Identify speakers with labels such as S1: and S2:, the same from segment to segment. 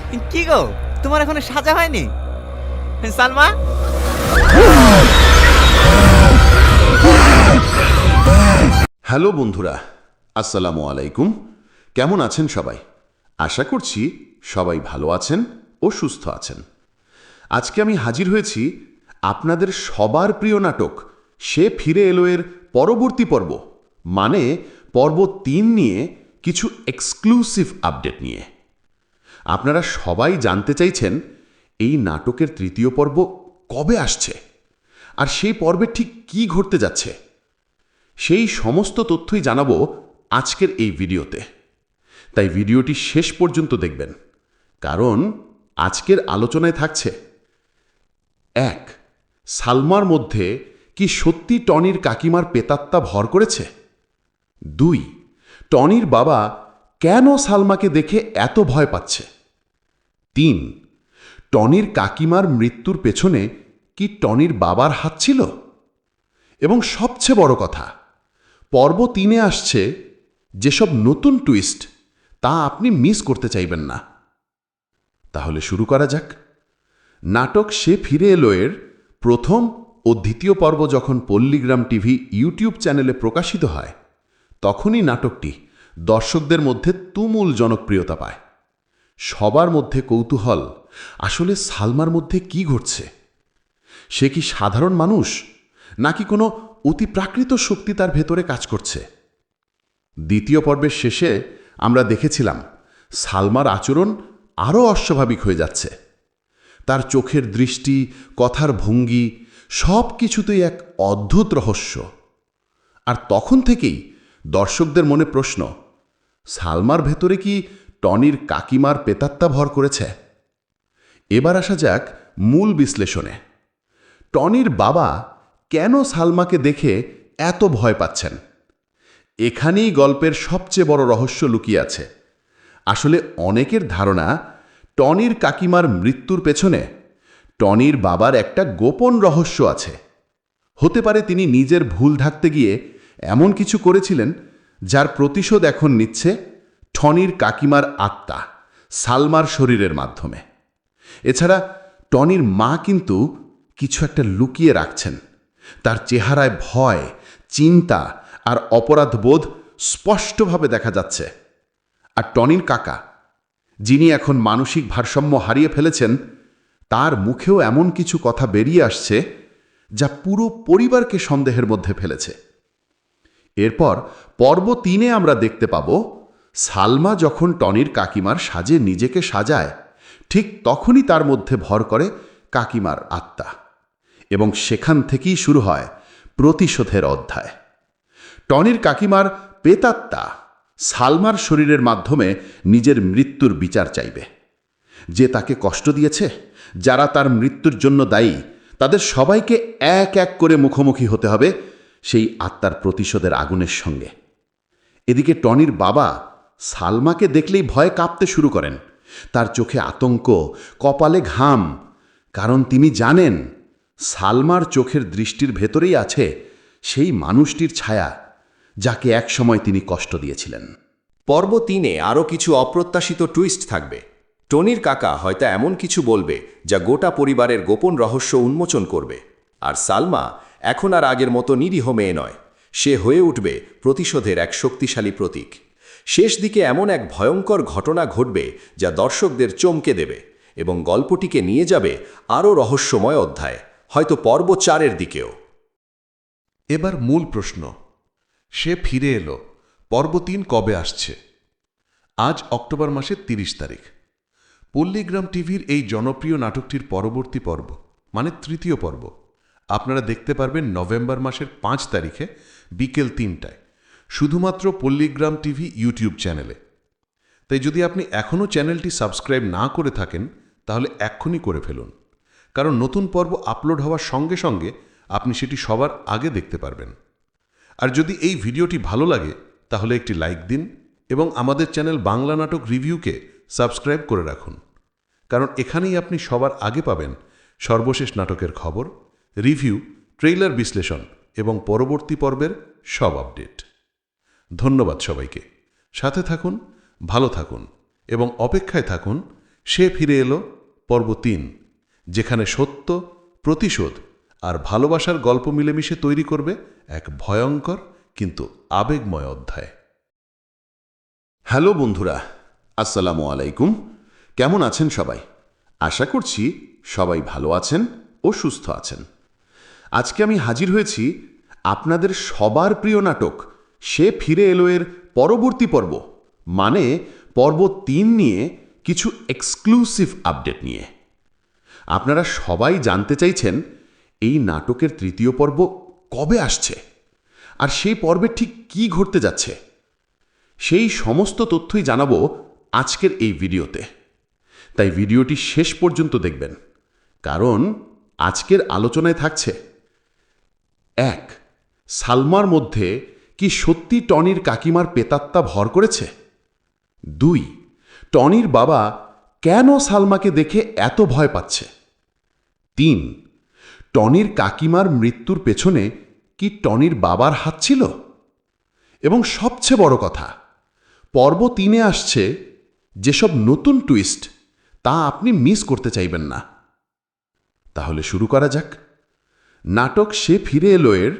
S1: কি গো, তোমার এখনো সাজা হয়নি? সালমা,
S2: হ্যালো বন্ধুরা, আসসালামু আলাইকুম। কেমন আছেন সবাই? আশা করছি সবাই ভালো আছেন ও সুস্থ আছেন। আজকে আমি হাজির হয়েছি আপনাদের সবার প্রিয় নাটক সে ফিরে এলো এর পরবর্তী পর্ব, মানে পর্ব ৩ নিয়ে কিছু এক্সক্লুসিভ আপডেট নিয়ে। আপনারা সবাই জানতে চাইছেন এই নাটকের তৃতীয় পর্ব কবে আসছে আর সেই পর্বে ঠিক কী ঘটতে যাচ্ছে। সেই সমস্ত তথ্যই জানাবো আজকের এই ভিডিওতে, তাই ভিডিওটি শেষ পর্যন্ত দেখবেন, কারণ আজকের আলোচনায় থাকছে ১. সালমার মধ্যে কি সত্যি টনির কাকিমার প্রেতাত্মা ভর করেছে? ২. টনির বাবা কেন সালমাকে দেখে এত ভয় পাচ্ছে? ৩. টনির কাকিমার মৃত্যুর পেছনে কি টনির বাবার হাত ছিল? এবং সবচেয়ে বড় কথা, পর্ব ৩-এ আসছে যেসব নতুন টুইস্ট, তা আপনি মিস করতে চাইবেন না। তাহলে শুরু করা যাক। নাটক সে ফিরে এলো এর প্রথম ও দ্বিতীয় পর্ব যখন পল্লীগ্রাম টিভি ইউটিউব চ্যানেলে প্রকাশিত হয়, তখনই নাটকটি দর্শকদের মধ্যে তুমুল জনপ্রিয়তা পায়। সবার মধ্যে কৌতূহল, আসলে সালমার মধ্যে কি ঘটছে? সে কি সাধারণ মানুষ, নাকি কোনো অতিপ্রাকৃত শক্তি তার ভেতরে কাজ করছে? দ্বিতীয় পর্বের শেষে আমরা দেখেছিলাম সালমার আচরণ আরও অস্বাভাবিক হয়ে যাচ্ছে। তার চোখের দৃষ্টি, কথার ভঙ্গি, সব কিছুতেই এক অদ্ভুত রহস্য। আর তখন থেকেই দর্শকদের মনে প্রশ্ন, সালমার ভেতরে কি টনির কাকিমার প্রেতাত্মা ভর করেছে? এবার আসা যাক মূল বিশ্লেষণে। টনির বাবা কেন সালমাকে দেখে এত ভয় পাচ্ছেন? এখানেই গল্পের সবচেয়ে বড় রহস্য লুকিয়ে আছে। আসলে অনেকের ধারণা টনির কাকিমার মৃত্যুর পেছনে টনির বাবার একটা গোপন রহস্য আছে। হতে পারে তিনি নিজের ভুল ঢাকতে গিয়ে এমন কিছু করেছিলেন যার প্রতিশোধ এখন নিচ্ছে টনির কাকিমার আত্মা সালমার শরীরের মাধ্যমে। এছাড়া টনির মা কিন্তু কিছু একটা লুকিয়ে রাখছেন। তার চেহারায় ভয়, চিন্তা আর অপরাধবোধ স্পষ্টভাবে দেখা যাচ্ছে। আর টনির কাকা, যিনি এখন মানসিক ভারসাম্য হারিয়ে ফেলেছেন, তার মুখেও এমন কিছু কথা বেরিয়ে আসছে যা পুরো পরিবারকে সন্দেহের মধ্যে ফেলেছে। এরপর পর্ব ৩-এ আমরা দেখতে পাব সালমা যখন টনির কাকিমার সাজে নিজেকে সাজায়, ঠিক তখনই তার মধ্যে ভর করে কাকিমার আত্মা, এবং সেখান থেকেই শুরু হয় প্রতিশোধের অধ্যায়। টনির কাকিমার প্রেতাত্মা সালমার শরীরের মাধ্যমে নিজের মৃত্যুর বিচার চাইবে। যে তাকে কষ্ট দিয়েছে, যারা তার মৃত্যুর জন্য দায়ী, তাদের সবাইকে এক এক করে মুখোমুখি হতে হবে সেই আত্মার প্রতিশোধের আগুনের সঙ্গে। এদিকে টনির বাবা সালমাকে দেখলেই ভয়ে কাঁপতে শুরু করেন। তার চোখে আতঙ্ক, কপালে ঘাম, কারণ তিনি জানেন সালমার চোখের দৃষ্টির ভেতরেই আছে সেই মানুষটির ছায়া যাকে একসময় তিনি কষ্ট দিয়েছিলেন।
S3: পর্ব ৩-এ আরও কিছু অপ্রত্যাশিত টুইস্ট থাকবে। টনির কাকা হয়তো এমন কিছু বলবে যা গোটা পরিবারের গোপন রহস্য উন্মোচন করবে। আর সালমা এখন আর আগের মতো নিরীহ মেয়ে নয়, সে হয়ে উঠবে প্রতিশোধের এক শক্তিশালী প্রতীক। শেষ দিকে এমন এক ভয়ঙ্কর ঘটনা ঘটবে যা দর্শকদের চমকে দেবে এবং গল্পটিকে নিয়ে যাবে আরও রহস্যময় অধ্যায়, হয়তো পর্ব ৪-এর দিকেও।
S4: এবার মূল প্রশ্ন, সে ফিরে এলো পর্ব ৩ কবে আসছে? আজ অক্টোবর মাসের ৩০ তারিখ। পল্লীগ্রাম টিভির এই জনপ্রিয় নাটকটির পরবর্তী পর্ব, মানে তৃতীয় পর্ব, আপনারা দেখতে পারবেন নভেম্বর মাসের ৫ তারিখে বিকেল ৩টায়, শুধুমাত্র পল্লীগ্রাম টিভি ইউটিউব চ্যানেলে। তাই যদি আপনি এখনও চ্যানেলটি সাবস্ক্রাইব না করে থাকেন, তাহলে এক্ষুনি করে ফেলুন, কারণ নতুন পর্ব আপলোড হওয়ার সঙ্গে সঙ্গে আপনি সেটি সবার আগে দেখতে পারবেন। আর যদি এই ভিডিওটি ভালো লাগে, তাহলে একটি লাইক দিন এবং আমাদের চ্যানেল বাংলা নাটক রিভিউকে সাবস্ক্রাইব করে রাখুন, কারণ এখানেই আপনি সবার আগে পাবেন সর্বশেষ নাটকের খবর, রিভিউ, ট্রেইলার বিশ্লেষণ এবং পরবর্তী পর্বের সব আপডেট। ধন্যবাদ সবাইকে। সাথে থাকুন, ভালো থাকুন এবং অপেক্ষায় থাকুন সে ফিরে এলো পর্ব ৩, যেখানে সত্য, প্রতিশোধ আর ভালোবাসার গল্প মিলেমিশে তৈরি করবে এক ভয়ঙ্কর কিন্তু আবেগময় অধ্যায়।
S2: হ্যালো বন্ধুরা, আসসালামু আলাইকুম। কেমন আছেন সবাই? আশা করছি সবাই ভালো আছেন ও সুস্থ আছেন। আজকে আমি হাজির হয়েছি আপনাদের সবার প্রিয় নাটক সে ফিরে এলো এর পরবর্তী পর্ব, মানে পর্ব ৩ নিয়ে কিছু এক্সক্লুসিভ আপডেট নিয়ে। আপনারা সবাই জানতে চাইছেন এই নাটকের তৃতীয় পর্ব কবে আসছে আর সেই পর্বে ঠিক কী ঘটতে যাচ্ছে। সেই সমস্ত তথ্যই জানাবো আজকের এই ভিডিওতে, তাই ভিডিওটি শেষ পর্যন্ত দেখবেন, কারণ আজকের আলোচনায় থাকছে ১. সালমার মধ্যে কি সত্যি টনির কাকিমার প্রেতাত্মা ভর করেছে? ২. টনির বাবা কেন সালমাকে দেখে এত ভয় পাচ্ছে? ৩. টনির কাকিমার মৃত্যুর পেছনে কি টনির বাবার হাত ছিল? এবং সবচেয়ে বড় কথা, পর্ব ৩-এ আসছে যেসব নতুন টুইস্ট, তা আপনি মিস করতে চাইবেন না। তাহলে শুরু করা যাক। নাটক সে ফিরে এলো এর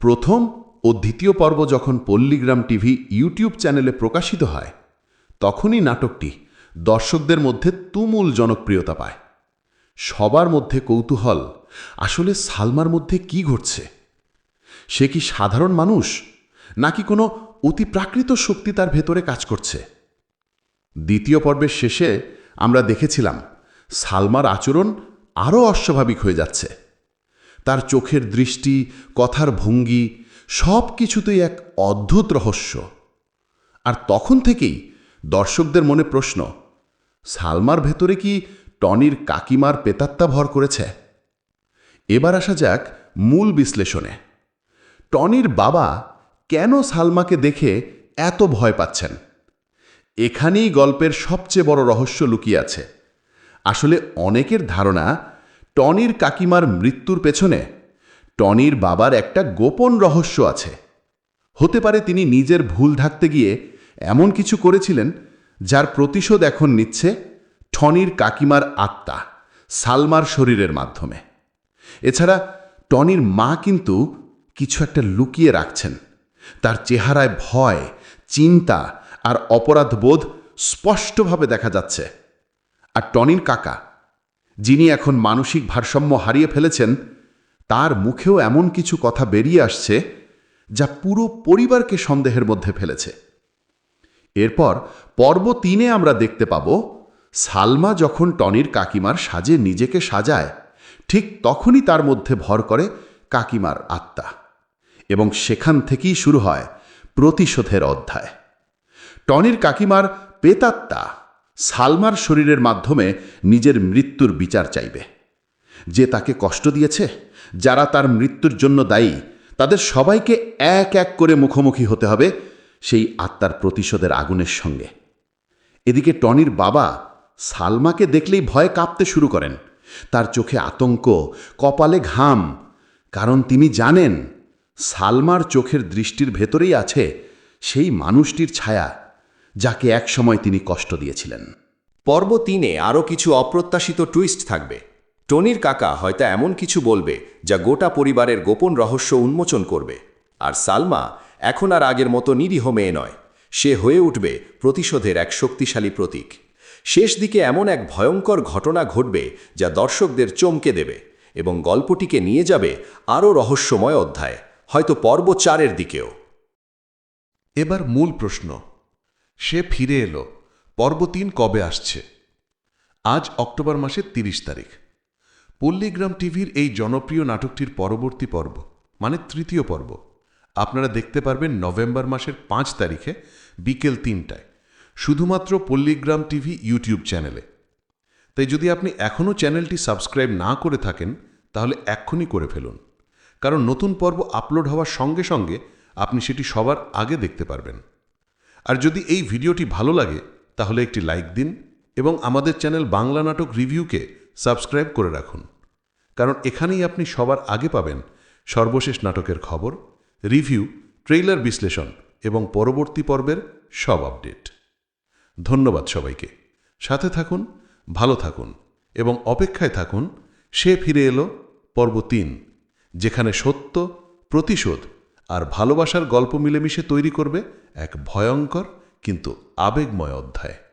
S2: প্রথম ও দ্বিতীয় পর্ব যখন পল্লীগ্রাম টিভি ইউটিউব চ্যানেলে প্রকাশিত হয়, তখনই নাটকটি দর্শকদের মধ্যে তুমুল জনপ্রিয়তা পায়। সবার মধ্যে কৌতূহল, আসলে সালমার মধ্যে কি ঘটছে? সে কি সাধারণ মানুষ, নাকি কোনো অতিপ্রাকৃত শক্তি তার ভেতরে কাজ করছে? দ্বিতীয় পর্বের শেষে আমরা দেখেছিলাম সালমার আচরণ আরও অস্বাভাবিক হয়ে যাচ্ছে। তার চোখের দৃষ্টি, কথার ভঙ্গি, সব কিছুতেই এক অদ্ভুত রহস্য। আর তখন থেকেই দর্শকদের মনে প্রশ্ন, সালমার ভেতরে কি টনির কাকিমার প্রেতাত্মা ভর করেছে? এবার আসা যাক মূল বিশ্লেষণে। টনির বাবা কেন সালমাকে দেখে এত ভয় পাচ্ছেন? এখানেই গল্পের সবচেয়ে বড় রহস্য লুকিয়ে আছে। আসলে অনেকের ধারণা টনির কাকিমার মৃত্যুর পেছনে টনির বাবার একটা গোপন রহস্য আছে। হতে পারে তিনি নিজের ভুল ঢাকতে গিয়ে এমন কিছু করেছিলেন যার প্রতিশোধ এখন নিচ্ছে টনির কাকিমার আত্মা সালমার শরীরের মাধ্যমে। এছাড়া টনির মা কিন্তু কিছু একটা লুকিয়ে রাখছেন। তার চেহারায় ভয়, চিন্তা আর অপরাধবোধ স্পষ্টভাবে দেখা যাচ্ছে। আর টনির কাকা, যিনি এখন মানসিক ভারসাম্য হারিয়ে ফেলেছেন, তার মুখেও এমন কিছু কথা বেরিয়ে আসছে যা পুরো পরিবারকে সন্দেহের মধ্যে ফেলেছে। এরপর পর্ব ৩-এ আমরা দেখতে পাব সালমা যখন টনির কাকিমার সাজে নিজেকে সাজায়, ঠিক তখনই তার মধ্যে ভর করে কাকিমার আত্মা, এবং সেখান থেকেই শুরু হয় প্রতিশোধের অধ্যায়। টনির কাকিমার প্রেতাত্মা সালমার শরীরের মাধ্যমে নিজের মৃত্যুর বিচার চাইবে। যে তাকে কষ্ট দিয়েছে, যারা তার মৃত্যুর জন্য দায়ী, তাদের সবাইকে এক এক করে মুখোমুখি হতে হবে সেই আত্মার প্রতিশোধের আগুনের সঙ্গে। এদিকে টনির বাবা সালমাকে দেখলেই ভয়ে কাঁপতে শুরু করেন। তার চোখে আতঙ্ক, কপালে ঘাম, কারণ তিনি জানেন সালমার চোখের দৃষ্টির ভেতরেই আছে সেই মানুষটির ছায়া যাকে একসময় তিনি কষ্ট দিয়েছিলেন।
S3: পর্ব ৩-এ আরও কিছু অপ্রত্যাশিত টুইস্ট থাকবে। টনির কাকা হয়তো এমন কিছু বলবে যা গোটা পরিবারের গোপন রহস্য উন্মোচন করবে। আর সালমা এখন আর আগের মতো নিরীহ মেয়ে নয়, সে হয়ে উঠবে প্রতিশোধের এক শক্তিশালী প্রতীক। শেষ দিকে এমন এক ভয়ঙ্কর ঘটনা ঘটবে যা দর্শকদের চমকে দেবে এবং গল্পটিকে নিয়ে যাবে আরও রহস্যময় অধ্যায়, হয়তো পর্ব ৪-এর দিকেও।
S4: এবার মূল প্রশ্ন, সে ফিরে এলো পর্ব ৩ কবে আসছে? আজ অক্টোবর মাসের ৩০ তারিখ। পল্লীগ্রাম টিভির এই জনপ্রিয় নাটকটির পরবর্তী পর্ব, মানে তৃতীয় পর্ব, আপনারা দেখতে পারবেন নভেম্বর মাসের ৫ তারিখে বিকেল ৩টায়, শুধুমাত্র পল্লীগ্রাম টিভি ইউটিউব চ্যানেলে। তাই যদি আপনি এখনও চ্যানেলটি সাবস্ক্রাইব না করে থাকেন, তাহলে এক্ষুনি করে ফেলুন, কারণ নতুন পর্ব আপলোড হওয়ার সঙ্গে সঙ্গে আপনি সেটি সবার আগে দেখতে পারবেন। আর যদি এই ভিডিওটি ভালো লাগে, তাহলে একটি লাইক দিন এবং আমাদের চ্যানেল বাংলা নাটক রিভিউকে সাবস্ক্রাইব করে রাখুন, কারণ এখানেই আপনি সবার আগে পাবেন সর্বশেষ নাটকের খবর, রিভিউ, ট্রেইলার বিশ্লেষণ এবং পরবর্তী পর্বের সব আপডেট। ধন্যবাদ সবাইকে। সাথে থাকুন ভালো থাকুন এবং অপেক্ষায় থাকুন সে ফিরে এলো পর্ব 3, যেখানে সত্য, প্রতিশোধ আর ভালোবাসার গল্প মিলেমিশে তৈরি করবে এক ভয়ঙ্কর কিন্তু আবেগময় অধ্যায়।